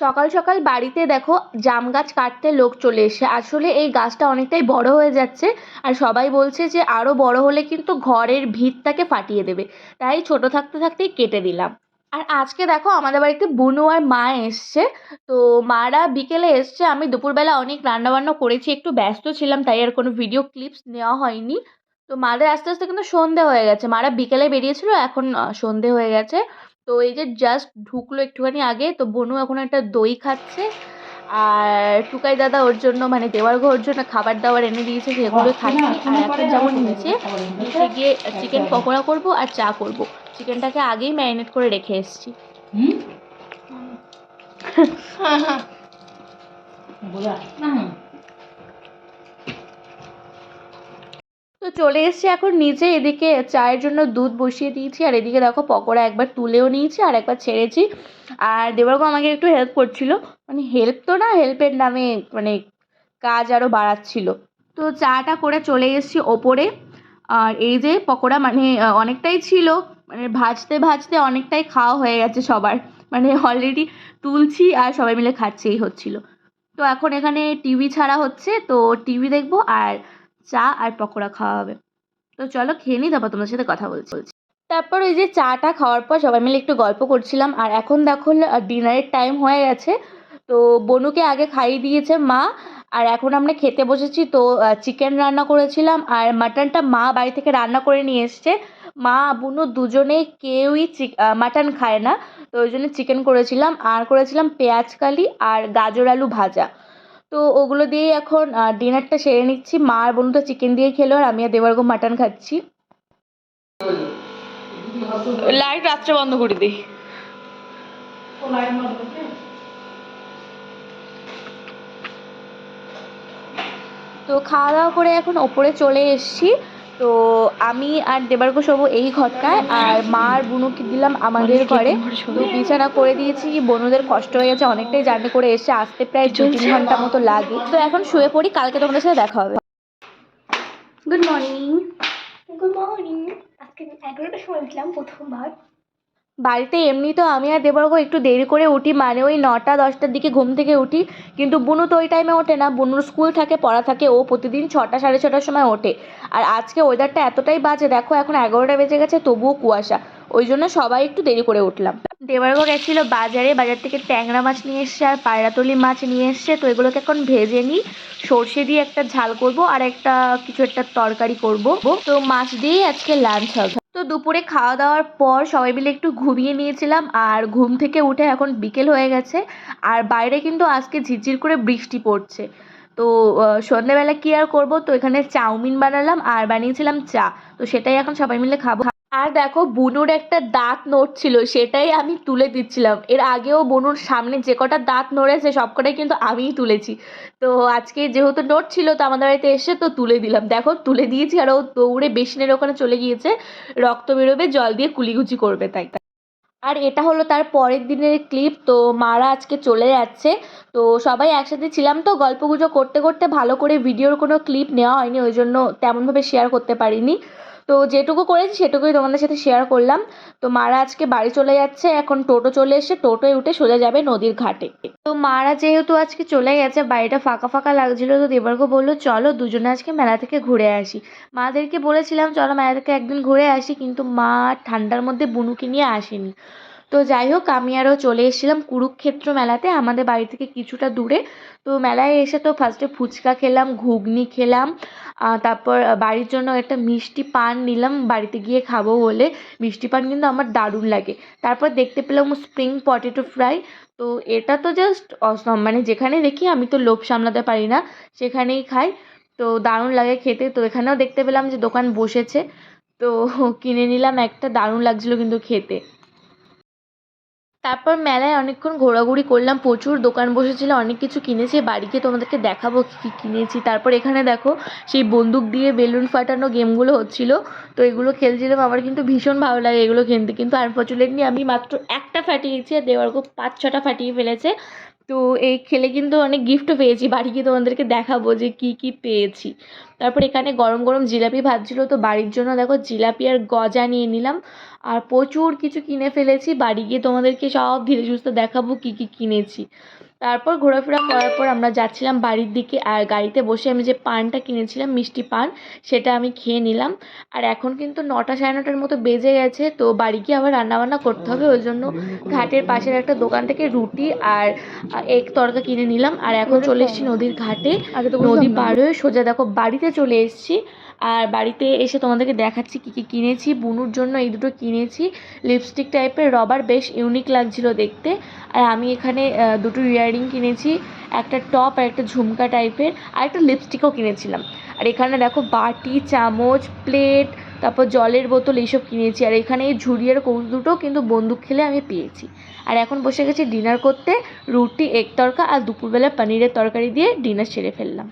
সকাল সকাল বাড়িতে দেখো জাম গাছ কাটতে লোক চলে এসে, আসলে এই গাছটা অনেকটাই বড় হয়ে যাচ্ছে আর সবাই বলছে যে আরো বড় হলে কিন্তু ঘরের ভিতটাকে ফাটিয়ে দেবে, তাই ছোট থাকতে থাকতেই কেটে দিলাম। আর আজকে দেখো আমাদের বাড়িতে বুনু আর মা এসছে। তো মারা বিকেলে এসছে, আমি দুপুরবেলা অনেক রান্না বান্না করেছি, একটু ব্যস্ত ছিলাম তাই আর কোনো ভিডিও ক্লিপস নেওয়া হয়নি। তো মাদের আস্তে আস্তে কিন্তু সন্ধে হয়ে গেছে, মারা বিকেলে বেরিয়েছিল, এখন সন্ধে হয়ে গেছে। তো এই যে জাস্ট ঢুকলো একটুখানি আগে, তো বনু এখন একটা দই খাচ্ছে আর টুকাই দাদা ওর জন্য মানে দেওয়ার ঘর জন্য খাবার দাবার এনে দিয়েছে, সেগুলো খাচ্ছি। আর এখন যাবো নিচে, নিচে গিয়ে চিকেন পকোড়া করব আর চা করব। চিকেনটাকে আগেই ম্যারিনেট করে রেখে এসেছি। তো চলে এসেছি এখন নিচে, এদিকে চায়ের জন্য দুধ বসিয়ে দিয়েছি আর এদিকে দেখো পকোড়া একবার তুলেও নিয়েছি আর একবার ছেড়েছি। আর দেবরগো আমাকে একটু হেল্প করছিল, মানে হেল্প তো না, হেল্পের নামে মানে কাজ আরও বাড়াচ্ছিল। তো চাটা করে চলে এসেছি ওপরে। আর এই যে পকোড়া মানে অনেকটাই ছিল, মানে ভাজতে ভাজতে অনেকটাই খাওয়া হয়ে গেছে সবার, মানে অলরেডি তুলছি আর সবাই মিলে খাচ্ছি, এই হচ্ছিল। তো এখন এখানে টিভি ছাড়া হচ্ছে, তো টিভি দেখবো আর চা আর পকোড়া খাওয়া হবে। তো চলো খেয়ে নিই, তারপর তোমার সাথে কথা বলছি। তারপর ওই যে চাটা খাওয়ার পর সবাই মিলে একটু গল্প করছিলাম আর এখন দেখো ডিনারের টাইম হয়ে গেছে। তো বনুকে আগে খাইয়ে দিয়েছে মা, আর এখন আমরা খেতে বসেছি। তো চিকেন রান্না করেছিলাম আর মাটনটা মা বাড়ি থেকে রান্না করে নিয়ে এসছে। মা বুনু দুজনেই কেউই মাটন খায় না, তো ওই জন্য চিকেন করেছিলাম আর করেছিলাম পেঁয়াজ কালি আর গাজর আলু ভাজা। তো ওগুলো দিয়েই এখন ডিনারটা সেরে নিচ্ছি। মা আর বোন তো চিকেন দিয়ে খেলো আর আমি আর দেবর্গ মাটন খাচ্ছি। লাইট রাত্রে বন্ধ করে দিই। তো খাওয়া দাওয়া করে এখন ওপরে চলে এসেছি। তো আমি আর দেবার্গ শোবো এই ঘরটায় আর মা আর বুনুকে দিলাম আমাদের ঘরে। তো বিছানা করে দিয়েছি, বনুদের কষ্ট হয়ে গেছে, অনেকটাই জার্নি করে এসে, আসতে প্রায় 2-3 ঘন্টা মতো লাগে। তো এখন শুয়ে পড়ি, কালকে তোমাদের সাথে দেখা হবে। Good morning. Good morning. আজকে 11টার সময় উঠলাম প্রথমবার। বাড়িতে এমনি তো আমি আর দেবর্গ একটু দেরি করে উঠি, মানে ওই 9টা-10টার দিকে ঘুম থেকে উঠি, কিন্তু বুনু তো ওই টাইমে ওঠে না, বুনুর স্কুল থাকে, পড়া থাকে, ও প্রতিদিন 6টা-6:30টার সময় ওঠে। আর আজকে ওয়েদারটা এতটাই বাজে, দেখো এখন 11টা বেজে গেছে তবুও কুয়াশা, ওই জন্য সবাই একটু দেরি করে উঠলাম। দেবর্গ গেছিল বাজারে, বাজার থেকে ট্যাংরা মাছ নিয়ে এসছে আর পায়রাতলি মাছ নিয়ে এসছে। তো এগুলোকে এখন ভেজে নিই, সর্ষে দিয়ে একটা ঝাল করব আর একটা কিছু একটা তরকারি করব। তো মাছ দিয়েই আজকে লাঞ্চ হবে। তো দুপুরে খাওয়া দাওয়ার পর সবাই মিলে একটু ঘুমিয়ে নিয়েছিলাম আর ঘুম থেকে উঠে এখন বিকেল হয়ে গেছে আর বাইরে কিন্তু আজকে ঝিরঝির করে বৃষ্টি পড়ছে। তো সন্ধ্যেবেলা কি আর করব, তো এখানে চাউমিন বানালাম আর বানিয়েছিলাম চা, তো সেটাই এখন সবাই মিলে খাবো। আর দেখো বুনুর একটা দাঁত নড়ছিল, সেটাই আমি তুলে দিচ্ছিলাম। এর আগেও বুনুর সামনে যে কটা দাঁত নড়েছে সবকটাই কিন্তু আমিই তুলেছি। তো আজকে যেহেতু নড়ছিল তো আমাদের বাড়িতে এসে তো তুলে দিলাম, দেখো তুলে দিয়েছি আর ও দৌড়ে বেসিনের ওখানে চলে গিয়েছে, রক্ত বেরোবে, জল দিয়ে কুলিকুচি করবে তাই। আর এটা হলো তার পরের দিনের ক্লিপ। তো মারা আজকে চলে যাচ্ছে, তো সবাই একসাথে ছিলাম, তো গল্পগুজব করতে করতে ভালো করে ভিডিওর কোনো ক্লিপ নেওয়া হয়নি, ওই জন্য তেমনভাবে শেয়ার করতে পারিনি। তো যেটুকু করেছি সেটুকুই তোমাদের সাথে শেয়ার করলাম। তো মারা আজকে বাড়ি চলে যাচ্ছে, এখন টোটো চলে এসে টোটোয় উঠে সোজা যাবে নদীর ঘাটে। তো মারা যেহেতু আজকে চলে গেছে, বাড়িটা ফাঁকা ফাঁকা লাগছিল, তো দেবর্গ বললো চলো দুজনে আজকে মেলা থেকে ঘুরে আসি। মাদেরকে বলেছিলাম চলো মেলা থেকে একদিন ঘুরে আসি, কিন্তু মা ঠান্ডার মধ্যে বুনুকে নিয়ে আসেনি। তো যাই হোক আমি আরও চলে এসেছিলাম কুরুক্ষেত্র মেলাতে, আমাদের বাড়ি থেকে কিছুটা দূরে। তো মেলায় এসে তো ফার্স্টে ফুচকা খেলাম, ঘুগনি খেলাম, তারপর বাড়ির জন্য একটা মিষ্টি পান নিলাম বাড়িতে গিয়ে খাবো বলে। মিষ্টি পান কিন্তু আমার দারুণ লাগে। তারপর দেখতে পেলাম স্প্রিং পটেটো ফ্রাই। তো এটা তো জাস্ট অসম, মানে যেখানে দেখি আমি তো লোভ সামলাতে পারি না, সেখানেই খাই। তো দারুণ লাগে খেতে। তো এখানেও দেখতে পেলাম যে দোকান বসেছে, তো কিনে নিলাম একটা, দারুণ লাগছিলো কিন্তু খেতে। তারপর মেলায় অনেকক্ষণ ঘোরাঘুরি করলাম, প্রচুর দোকান বসেছিল, অনেক কিছু কিনেছি, বাড়ি গিয়ে তোমাদেরকে দেখাবো কী কী কিনেছি। তারপর এখানে দেখো সেই বন্দুক দিয়ে বেলুন ফাটানো গেমগুলো হচ্ছিলো, তো এগুলো খেলছিলাম, আমার কিন্তু ভীষণ ভালো লাগে এগুলো কিনতে, কিন্তু আনফর্চুনেটলি আমি মাত্র একটা ফাটিয়েছি আর দেওয়ার্গ 5-6টা ফাটিয়ে ফেলেছে। তো এই খেলে কিন্তু অনেক গিফটও পেয়েছি, বাড়ি গিয়ে তোমাদেরকে দেখাবো যে কী কী পেয়েছি। তারপর এখানে গরম গরম জিলাপি ভাজছিলো, তো বাড়ির জন্য দেখো জিলাপি আর গজা নিয়ে নিলাম। আর প্রচুর কিছু কিনে ফেলেছি, বাড়ি গিয়ে তোমাদেরকে সব ধীরে সুস্থে দেখাবো কী কী কিনেছি। তারপর ঘোরাফেরা করার পর আমরা যাচ্ছিলাম বাড়ির দিকে, আর গাড়িতে বসে আমি যে পানটা কিনেছিলাম মিষ্টি পান সেটা আমি খেয়ে নিলাম। আর এখন কিন্তু 9টা সাড়ে 9টার মতো বেজে গেছে, তো বাড়ি গিয়ে আবার রান্নাবান্না করতে হবে, ওই জন্য ঘাটের পাশের একটা দোকান থেকে রুটি আর এগ তড়কা কিনে নিলাম। আর এখন চলে এসেছি নদীর ঘাটে, নদী পার হয়ে সোজা দেখো বাড়িতে চলে এসেছি। আর বাড়িতে এসে তোমাদেরকে দেখাচ্ছি কী কী কিনেছি। বুনুর জন্য এই দুটো কিনেছি, লিপস্টিক টাইপের রবার, বেশ ইউনিক লাগছিল দেখতে। আর আমি এখানে দুটো ইয়াররিং কিনেছি, একটা টপ আর একটা ঝুমকা টাইপের, আর একটা লিপস্টিকও কিনেছিলাম। আর এখানে দেখো বাটি, চামচ, প্লেট, তারপর জলের বোতল এইসব কিনেছি। আর এখানে এই ঝুড়ি আর কৌটো দুটো কিন্তু বন্দুক খেলে আমি পেয়েছি। আর এখন বসে গেছি ডিনার করতে, রুটি, এগ তড়কা আর দুপুরবেলা পনিরের তরকারি দিয়ে ডিনার সেরে ফেললাম।